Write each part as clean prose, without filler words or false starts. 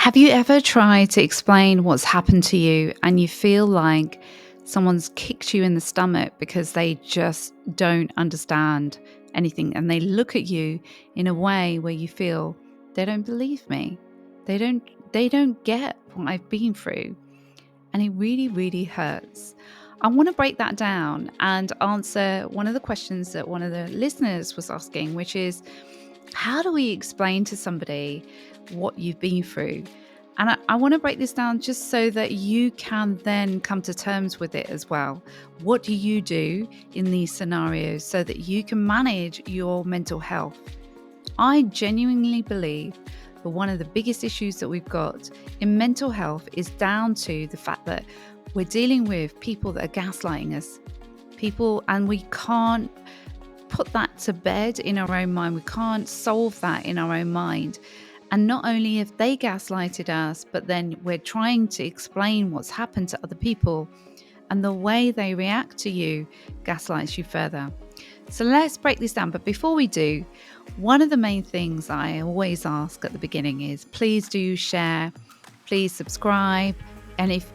Have you ever tried to explain what's happened to you and you feel like someone's kicked you in the stomach because they just don't understand anything, and they look at you in a way where you feel they don't believe me. They don't get what I've been through, and it really, really hurts. I want to break that down and answer one of the questions that one of the listeners was asking, which is, how do we explain to somebody what you've been through? And I want to break this down just so that you can then come to terms with it as well. What do you do in these scenarios so that you can manage your mental health? I genuinely believe that one of the biggest issues that we've got in mental health is down to the fact that we're dealing with people that are gaslighting us, and we can't put that to bed in our own mind. We can't solve that in our own mind. And not only have they gaslighted us, but then we're trying to explain what's happened to other people, and the way they react to you gaslights you further. So let's break this down. But before we do, one of the main things I always ask at the beginning is, please do share, please subscribe. And if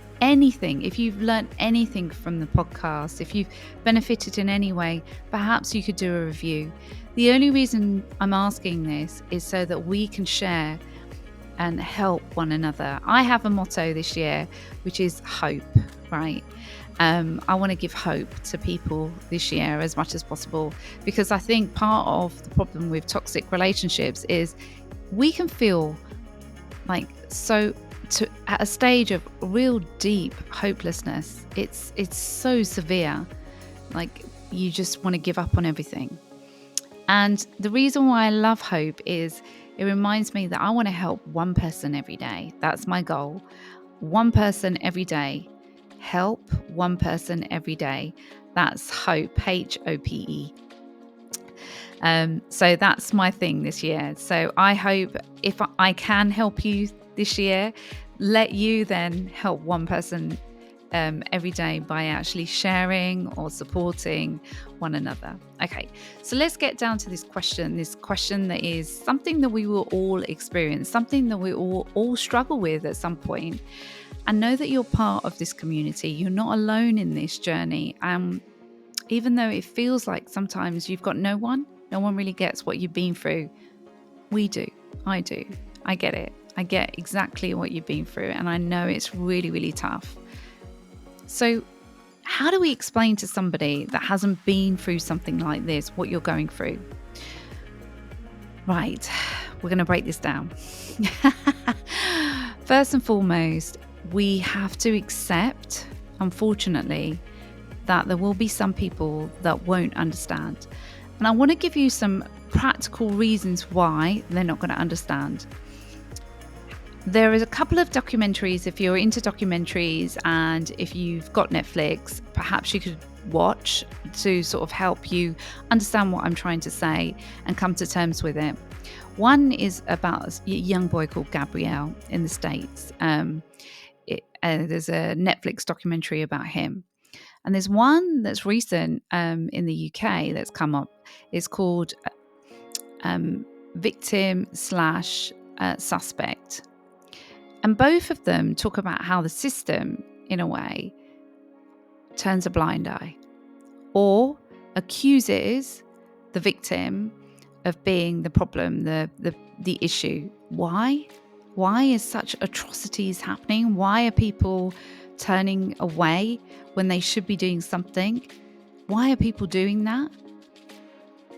you've learned anything from the podcast, if you've benefited in any way, perhaps you could do a review. The only reason I'm asking this is so that we can share and help one another. I have a motto this year, which is hope, right? I want to give hope to people this year as much as possible, because I think part of the problem with toxic relationships is we can feel like at a stage of real deep hopelessness. It's so severe, like you just want to give up on everything. And the reason why I love hope is it reminds me that I want to help one person every day. That's my goal. One person every day. Help one person every day. That's hope, Hope. So that's my thing this year. So I hope if I can help you this year, let you then help one person every day by actually sharing or supporting one another. Okay, so let's get down to this question that is something that we will all experience, something that we all struggle with at some point. And know that you're part of this community. You're not alone in this journey. Even though it feels like sometimes you've got no one really gets what you've been through. We do. I do. I get it. I get exactly what you've been through. And I know it's really, really tough. So how do we explain to somebody that hasn't been through something like this what you're going through? Right, we're going to break this down. First and foremost, we have to accept, unfortunately, that there will be some people that won't understand. And I want to give you some practical reasons why they're not going to understand. There is a couple of documentaries, if you're into documentaries and if you've got Netflix, perhaps you could watch to sort of help you understand what I'm trying to say and come to terms with it. One is about a young boy called Gabriel in the States. There's a Netflix documentary about him. And there's one that's recent in the UK that's come up. It's called Victim/Suspect. And both of them talk about how the system, in a way, turns a blind eye or accuses the victim of being the problem, the issue. Why? Why is such atrocities happening? Why are people turning away when they should be doing something? Why are people doing that?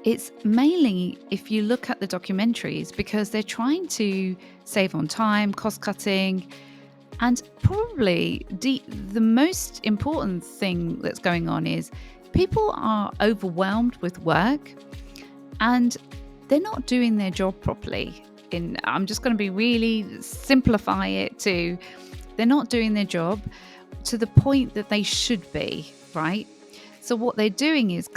It's mainly, if you look at the documentaries, because they're trying to save on time, cost cutting, and probably the most important thing that's going on is people are overwhelmed with work and they're not doing their job properly. I'm just going to be really simplify it to, they're not doing their job to the point that they should be, right? So what they're doing is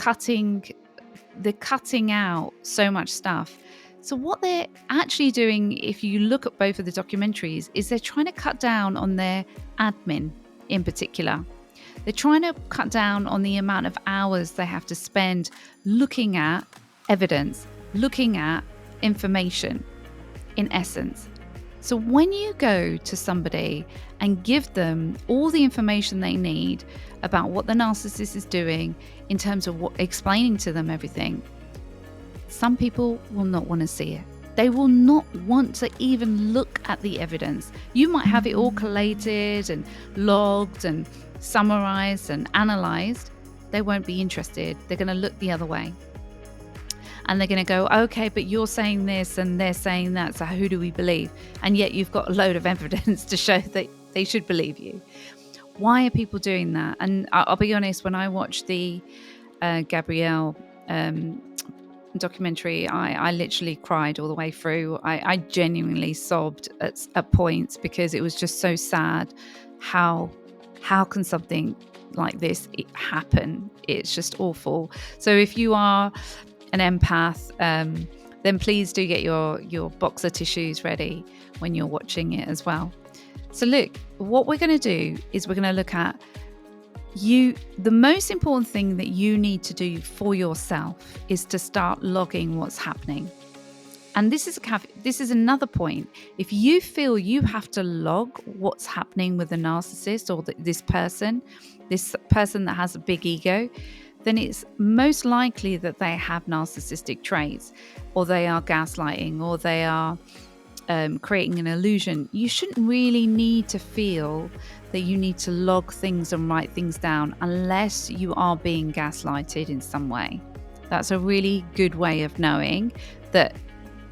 they're cutting out so much stuff. So what they're actually doing, if you look at both of the documentaries, is they're trying to cut down on their admin in particular. They're trying to cut down on the amount of hours they have to spend looking at evidence, looking at information, in essence. So when you go to somebody and give them all the information they need about what the narcissist is doing in terms of explaining to them everything, some people will not want to see it. They will not want to even look at the evidence. You might have it all collated and logged and summarized and analyzed. They won't be interested. They're going to look the other way. And they're going to go, okay, but you're saying this and they're saying that, so who do we believe? And yet you've got a load of evidence to show that they should believe you. Why are people doing that? And I'll be honest, when I watched the Gabrielle documentary, I literally cried all the way through. I genuinely sobbed at points because it was just so sad. How can something like this happen? It's just awful. So if you are an empath, then please do get your box of tissues ready when you're watching it as well. So look, what we're going to do is we're going to look at the most important thing that you need to do for yourself is to start logging what's happening. And this is another point. If you feel you have to log what's happening with a narcissist or this person that has a big ego, then it's most likely that they have narcissistic traits, or they are gaslighting, or they are creating an illusion. You shouldn't really need to feel that you need to log things and write things down unless you are being gaslighted in some way. That's a really good way of knowing that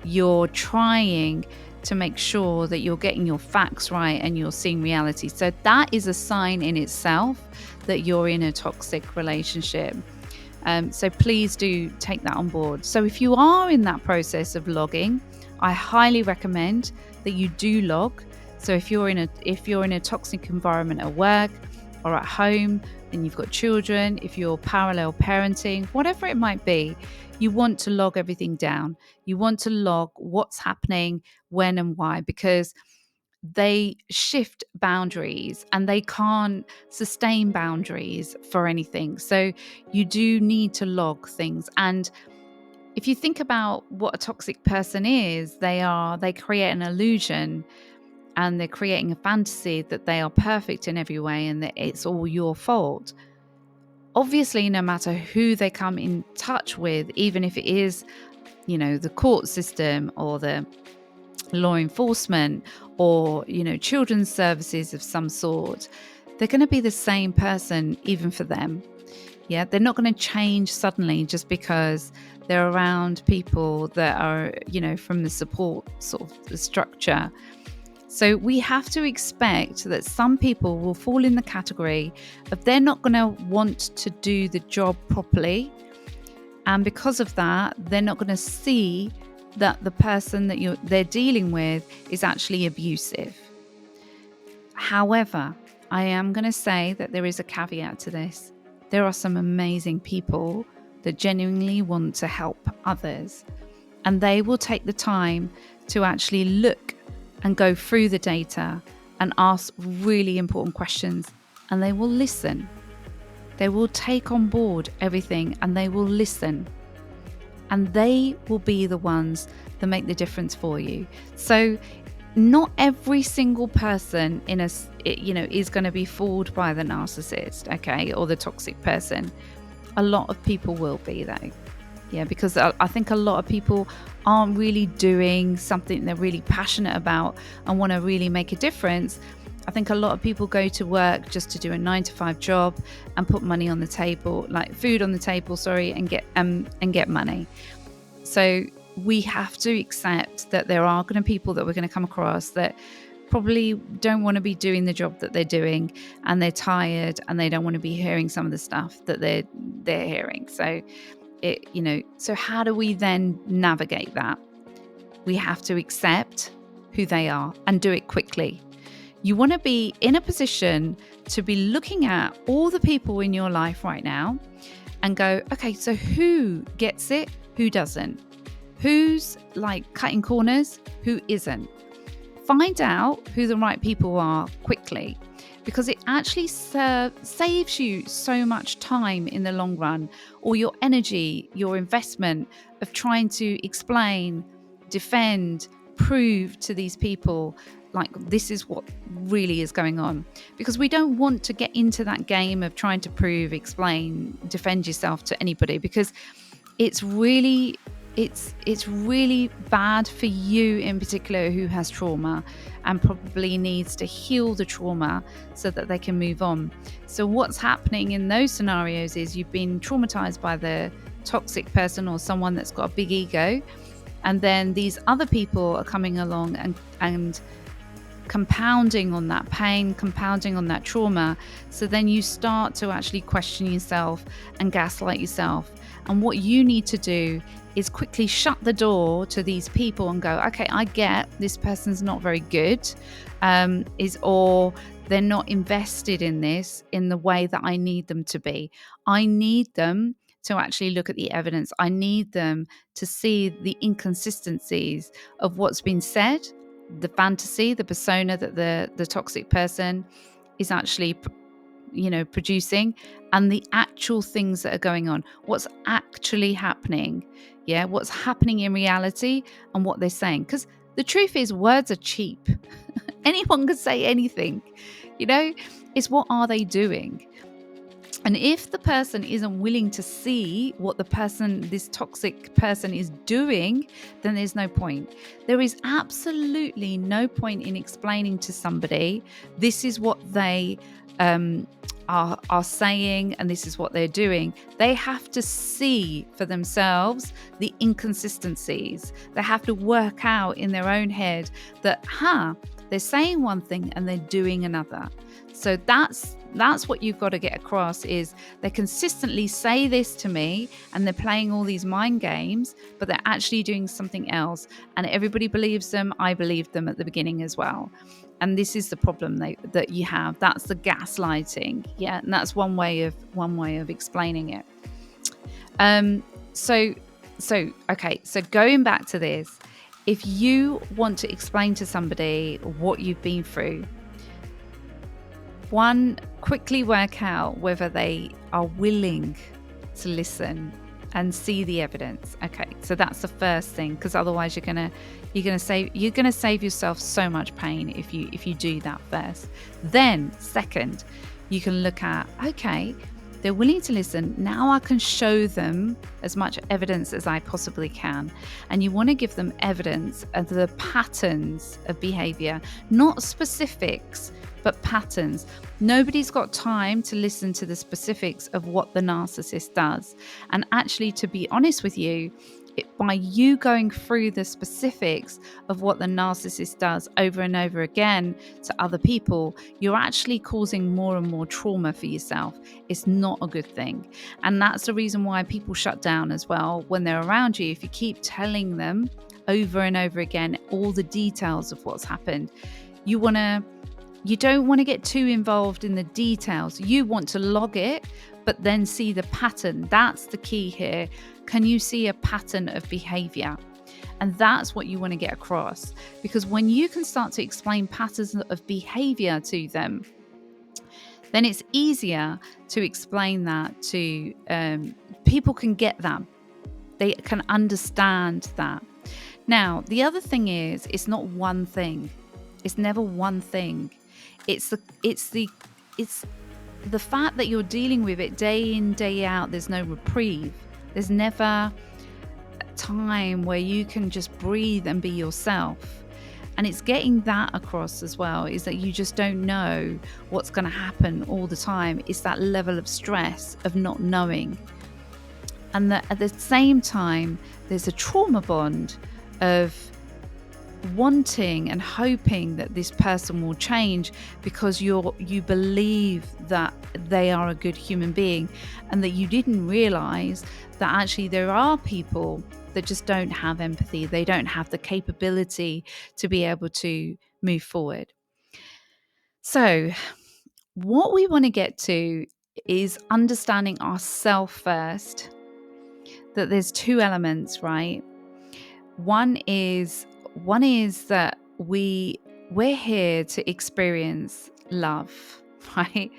you're trying to make sure that you're getting your facts right and you're seeing reality. So that is a sign in itself that you're in a toxic relationship. So please do take that on board. So if you are in that process of logging, I highly recommend that you do log. So if you're in a toxic environment at work or at home, and you've got children, if you're parallel parenting, whatever it might be, you want to log everything down. You want to log what's happening, when and why, because they shift boundaries and they can't sustain boundaries for anything. So you do need to log things. And if you think about what a toxic person is, they create an illusion and they're creating a fantasy that they are perfect in every way and that it's all your fault. Obviously, no matter who they come in touch with, even if it is, the court system or the law enforcement or, children's services of some sort, they're going to be the same person even for them. Yeah, they're not going to change suddenly just because they're around people that are, from the support sort of the structure. So we have to expect that some people will fall in the category of they're not going to want to do the job properly. And because of that, they're not going to see that the person that they're dealing with is actually abusive. However, I am going to say that there is a caveat to this. There are some amazing people that genuinely want to help others, and they will take the time to actually look and go through the data and ask really important questions, and they will listen. They will take on board everything and they will listen, and they will be the ones that make the difference for you. So not every single person is going to be fooled by the narcissist, okay, or the toxic person. A lot of people will be though. Yeah, because I think a lot of people aren't really doing something they're really passionate about and want to really make a difference. I think a lot of people go to work just to do a 9-to-5 job and put money on the table, like food on the table, and get money. So we have to accept that there are going to be people that we're going to come across that probably don't want to be doing the job that they're doing, and they're tired and they don't want to be hearing some of the stuff that they're hearing. So how do we then navigate that? We have to accept who they are and do it quickly. You want to be in a position to be looking at all the people in your life right now and go, okay, so who gets it? Who doesn't? Who's like cutting corners? Who isn't? Find out who the right people are quickly, because it actually saves you so much time in the long run, or your energy, your investment of trying to explain, defend, prove to these people like this is what really is going on, because we don't want to get into that game of trying to prove, explain, defend yourself to anybody, because it's really bad for you in particular who has trauma and probably needs to heal the trauma so that they can move on. So what's happening in those scenarios is you've been traumatized by the toxic person or someone that's got a big ego, and then these other people are coming along and compounding on that pain, compounding on that trauma. So then you start to actually question yourself and gaslight yourself. And what you need to do is quickly shut the door to these people and go, okay, I get this person's not very good, or they're not invested in this in the way that I need them to be. I need them to actually look at the evidence. I need them to see the inconsistencies of what's been said, the fantasy, the persona that the toxic person is actually producing, and the actual things that are going on, what's actually happening, what's happening in reality, and what they're saying. Because the truth is, words are cheap. Anyone can say anything, it's what are they doing. And if the person isn't willing to see what this toxic person is doing, then there's no point. There is absolutely no point in explaining to somebody, this is what they are saying and this is what they're doing. They have to see for themselves the inconsistencies. They have to work out in their own head that, they're saying one thing and they're doing another. So that's what you've got to get across, is they consistently say this to me and they're playing all these mind games, but they're actually doing something else. And everybody believes them. I believed them at the beginning as well. And this is the problem that you have. That's the gaslighting. Yeah. And that's one way of explaining it. So going back to this, if you want to explain to somebody what you've been through, one, quickly work out whether they are willing to listen and see the evidence. Okay, so that's the first thing, because otherwise you're gonna save yourself so much pain if you do that first. Then second, you can look at, okay, they're willing to listen. Now I can show them as much evidence as I possibly can. And you want to give them evidence of the patterns of behavior, not specifics, but patterns. Nobody's got time to listen to the specifics of what the narcissist does. And actually, to be honest with you, by you going through the specifics of what the narcissist does over and over again to other people, you're actually causing more and more trauma for yourself. It's not a good thing. And that's the reason why people shut down as well when they're around you. If you keep telling them over and over again all the details of what's happened, you don't want to get too involved in the details. You want to log it, but then see the pattern. That's the key here. Can you see a pattern of behavior? And that's what you want to get across. Because when you can start to explain patterns of behavior to them, then it's easier to explain that to people. Can get that. They can understand that. Now, the other thing is, it's not one thing. It's never one thing. It's the fact that you're dealing with it day in, day out. There's no reprieve. There's never a time where you can just breathe and be yourself. And it's getting that across as well, is that you just don't know what's going to happen all the time. It's that level of stress of not knowing. And that at the same time, there's a trauma bond of wanting and hoping that this person will change because you believe that they are a good human being, and that you didn't realize that actually there are people that just don't have empathy. They don't have the capability to be able to move forward. So what we want to get to is understanding ourselves first, that there's two elements, right? One is that we're here to experience love, right?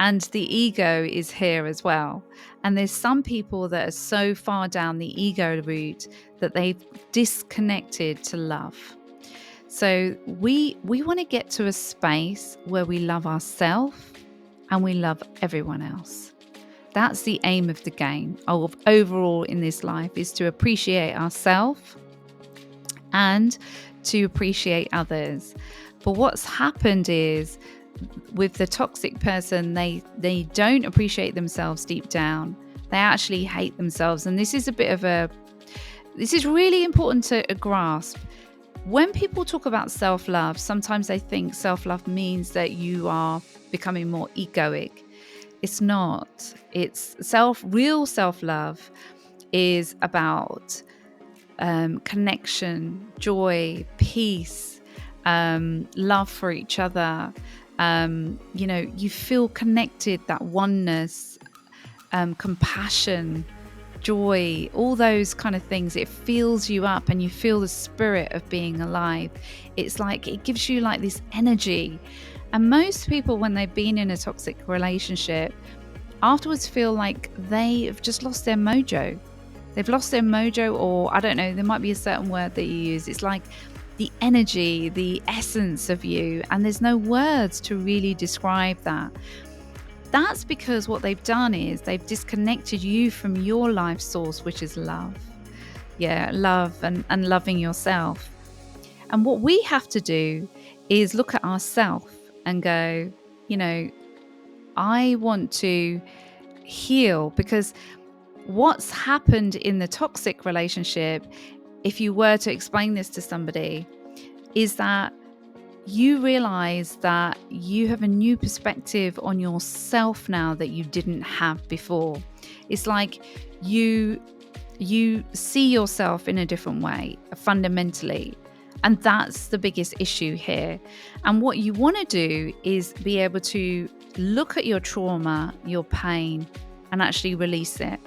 And the ego is here as well. And there's some people that are so far down the ego route that they've disconnected to love. So we want to get to a space where we love ourselves and we love everyone else. That's the aim of the game of overall in this life, is to appreciate ourselves and to appreciate others. But what's happened is, with the toxic person, they don't appreciate themselves deep down. They actually hate themselves. And this is really important to grasp. When people talk about self-love, sometimes they think self-love means that you are becoming more egoic. It's not. It's real self-love is about connection, joy, peace, love for each other. You feel connected, that oneness, compassion, joy, all those kind of things. It fills you up and you feel the spirit of being alive. It's like it gives you like this energy. And most people, when they've been in a toxic relationship, afterwards feel like they've just lost their mojo. They've lost their mojo, or I don't know, there might be a certain word that you use. It's like the energy, the essence of you, and there's no words to really describe that. That's because what they've done is they've disconnected you from your life source, which is love. Yeah, love and loving yourself. And what we have to do is look at ourselves and go, I want to heal, because what's happened in the toxic relationship, if you were to explain this to somebody, is that you realize that you have a new perspective on yourself now that you didn't have before. It's like you see yourself in a different way, fundamentally. And that's the biggest issue here. And what you want to do is be able to look at your trauma, your pain, and actually release it,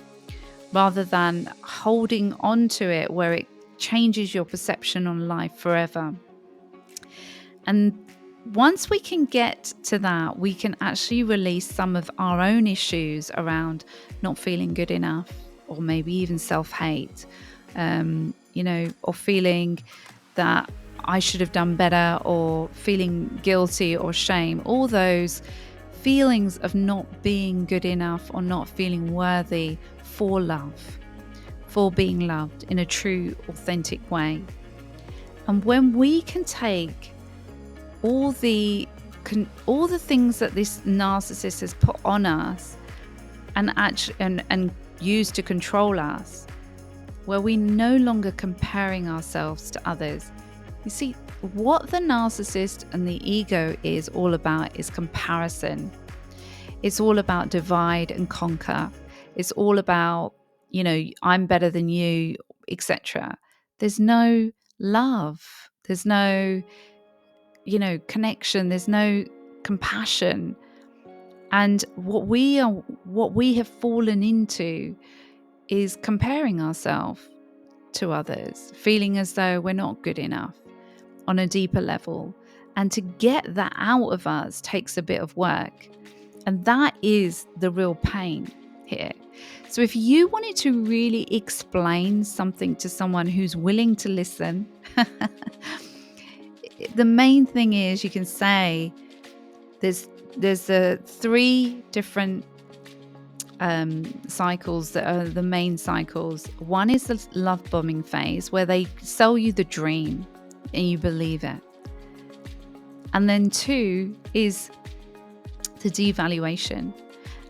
rather than holding on to it where it changes your perception on life forever. And once we can get to that, we can actually release some of our own issues around not feeling good enough, or maybe even self-hate, or feeling that I should have done better, or feeling guilty or shame. All those feelings of not being good enough or not feeling worthy for love, for being loved in a true, authentic way. And when we can take all the things that this narcissist has put on us and use to control us, where we no longer comparing ourselves to others. You see, what the narcissist and the ego is all about is comparison. It's all about divide and conquer. It's all about, I'm better than you, etc. There's no love. There's no connection. There's no compassion. And what we have fallen into is comparing ourselves to others, feeling as though we're not good enough on a deeper level. And to get that out of us takes a bit of work. And that is the real pain here. So if you wanted to really explain something to someone who's willing to listen, the main thing is you can say there's the 3 different cycles that are the main cycles. One is the love bombing phase, where they sell you the dream and you believe it. And then 2 is the devaluation.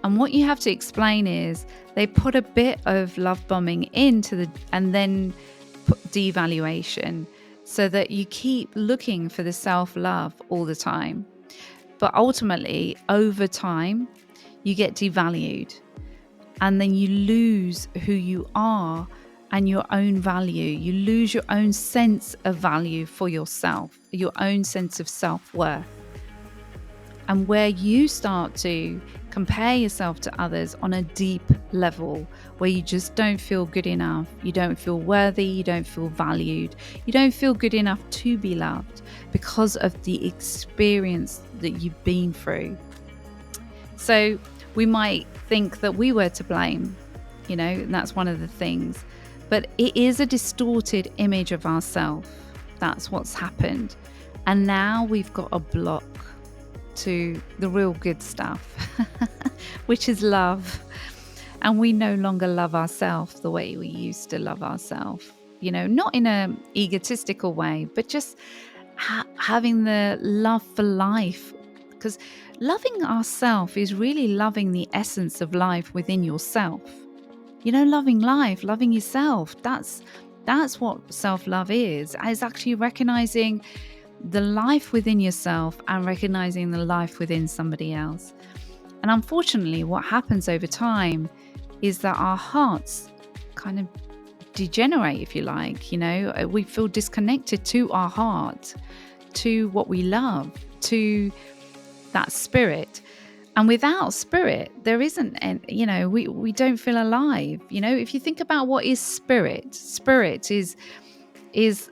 And what you have to explain is they put a bit of love bombing into and then put devaluation, so that you keep looking for the self-love all the time. But ultimately, over time, you get devalued, and then you lose who you are and your own value. You lose your own sense of value for yourself, your own sense of self-worth. And where you start to compare yourself to others on a deep level, where you just don't feel good enough, you don't feel worthy, you don't feel valued, you don't feel good enough to be loved because of the experience that you've been through. So we might think that we were to blame, and that's one of the things. But it is a distorted image of ourselves that's what's happened. And now we've got a block to the real good stuff, which is love. And we no longer love ourselves the way we used to love ourselves. You know, not in an egotistical way, but just having the love for life. Because loving ourselves is really loving the essence of life within yourself. You know, loving life, loving yourself. That's what self-love is actually recognizing the life within yourself and recognizing the life within somebody else. And unfortunately, what happens over time is that our hearts kind of degenerate, if you like. You know, we feel disconnected to our heart, to what we love, to that spirit. And without spirit, there isn't, you know, we don't feel alive. You know, if you think about what is spirit is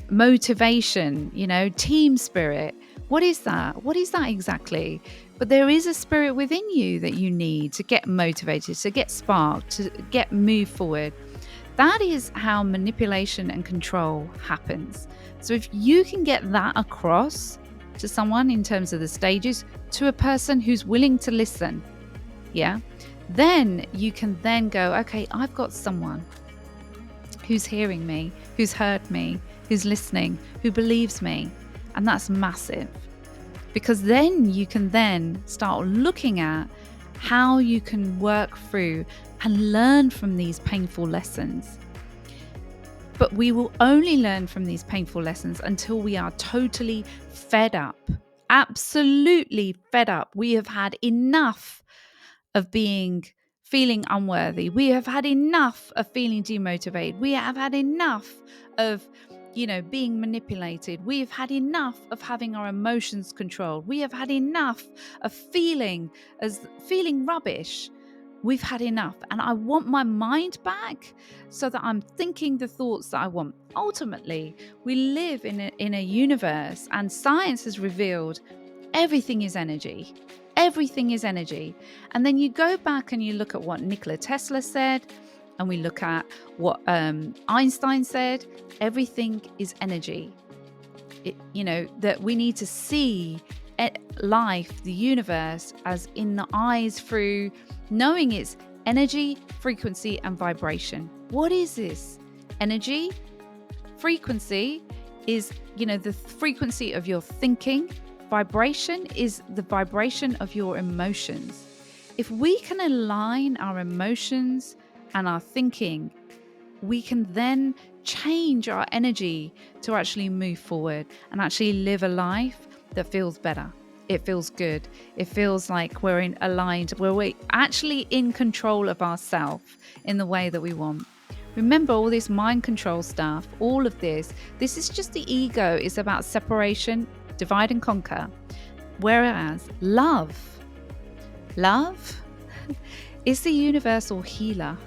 motivation, you know, team spirit. What is that? What is that exactly? But there is a spirit within you that you need to get motivated, to get sparked, to get moved forward. That is how manipulation and control happens. So if you can get that across to someone in terms of the stages, to a person who's willing to listen, yeah, then you can then go, okay, I've got someone who's hearing me, who's heard me, who's listening, who believes me. And that's massive, because then you can then start looking at how you can work through and learn from these painful lessons. But we will only learn from these painful lessons until we are totally fed up, absolutely fed up. We have had enough of feeling unworthy. We have had enough of feeling demotivated. We have had enough of, you know, being manipulated. We have had enough of having our emotions controlled. We have had enough of feeling rubbish. We've had enough, and I want my mind back so that I'm thinking the thoughts that I want. Ultimately, we live in a universe, and science has revealed everything is energy. Everything is energy. And then you go back and you look at what Nikola Tesla said, and we look at what Einstein said. Everything is energy. You know, that we need to see life, the universe, as in the eyes through knowing it's energy, frequency, and vibration. What is this? Energy, frequency is, you know, the frequency of your thinking. Vibration is the vibration of your emotions. If we can align our emotions and our thinking, we can then change our energy to actually move forward and actually live a life that feels better. It feels good. It feels like we're aligned, where we're actually in control of ourselves in the way that we want. Remember, all this mind control stuff, all of this is just the ego. It's about separation, divide and conquer. Whereas love is the universal healer.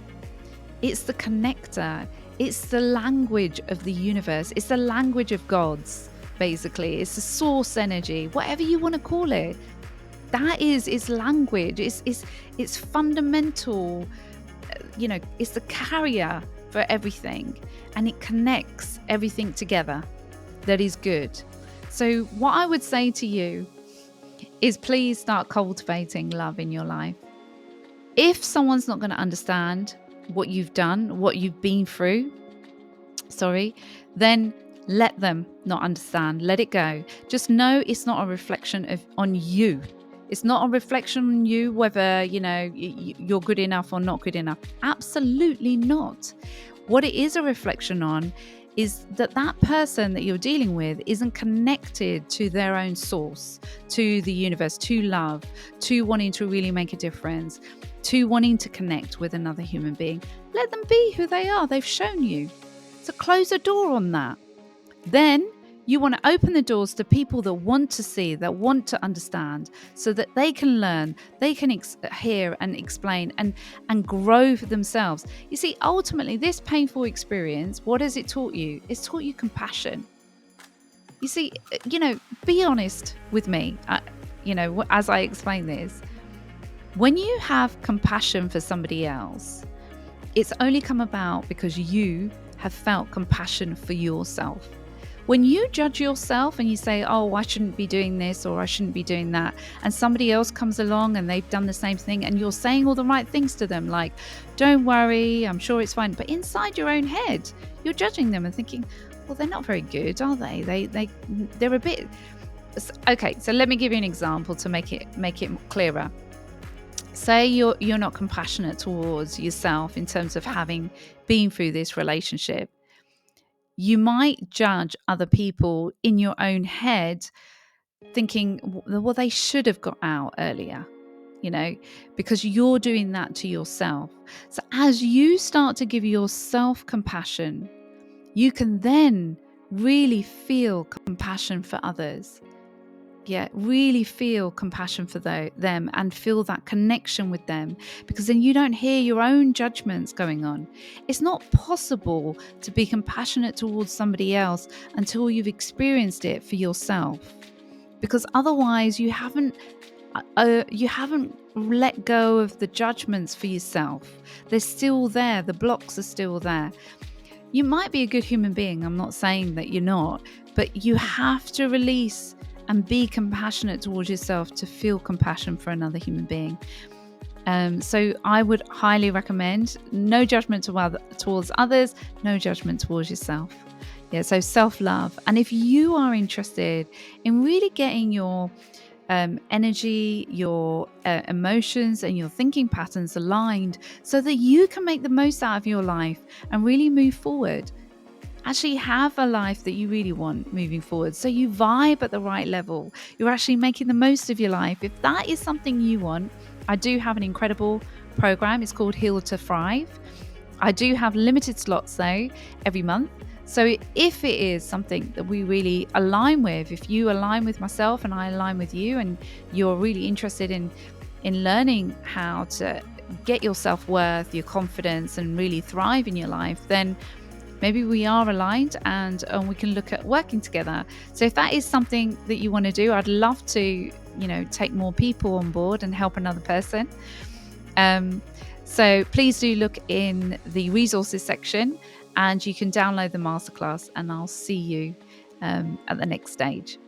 It's the connector. It's the language of the universe. It's the language of gods, basically. It's the source energy, whatever you want to call it. That is its language. It's fundamental. You know, it's the carrier for everything, and it connects everything together that is good. So what I would say to you is, please start cultivating love in your life. If someone's not going to understand what you've done, what you've been through, then let them not understand. Let it go. Just know it's not a reflection on you. It's not a reflection on you, whether, you know, you're good enough or not good enough. Absolutely not. What it is a reflection on is that person that you're dealing with isn't connected to their own source, to the universe, to love, to wanting to really make a difference, to wanting to connect with another human being. Let them be who they are. They've shown you. So close a door on that. Then you want to open the doors to people that want to see, that want to understand, so that they can learn, they can hear and explain and grow for themselves. You see, ultimately, this painful experience, what has it taught you? It's taught you compassion. You see, you know, be honest with me, you know, as I explain this. When you have compassion for somebody else, it's only come about because you have felt compassion for yourself. When you judge yourself and you say, oh, I shouldn't be doing this or I shouldn't be doing that, and somebody else comes along and they've done the same thing and you're saying all the right things to them, like, don't worry, I'm sure it's fine. But inside your own head, you're judging them and thinking, well, they're not very good, are they? They're a bit... Okay, so let me give you an example to make it clearer. Say you're not compassionate towards yourself in terms of having been through this relationship. You might judge other people in your own head thinking, well, they should have got out earlier, because you're doing that to yourself. So as you start to give yourself compassion, you can then really feel compassion for others. Yeah, really feel compassion for them and feel that connection with them, because then you don't hear your own judgments going on. It's not possible to be compassionate towards somebody else until you've experienced it for yourself, because otherwise you haven't let go of the judgments for yourself. They're still there. The blocks are still there. You might be a good human being. I'm not saying that you're not, but you have to release and be compassionate towards yourself to feel compassion for another human being. So I would highly recommend no judgment towards others, no judgment towards yourself. Yeah, so self-love. And if you are interested in really getting your energy, your emotions and your thinking patterns aligned so that you can make the most out of your life and really move forward, actually have a life that you really want moving forward, so you vibe at the right level, you're actually making the most of your life. If that is something you want, I do have an incredible program. It's called Heal to Thrive. I do have limited slots though every month. So if it is something that we really align with, if you align with myself and I align with you, and you're really interested in learning how to get your self-worth, your confidence, and really thrive in your life, then maybe we are aligned and we can look at working together. So if that is something that you want to do, I'd love to, take more people on board and help another person. So please do look in the resources section and you can download the masterclass, and I'll see you at the next stage.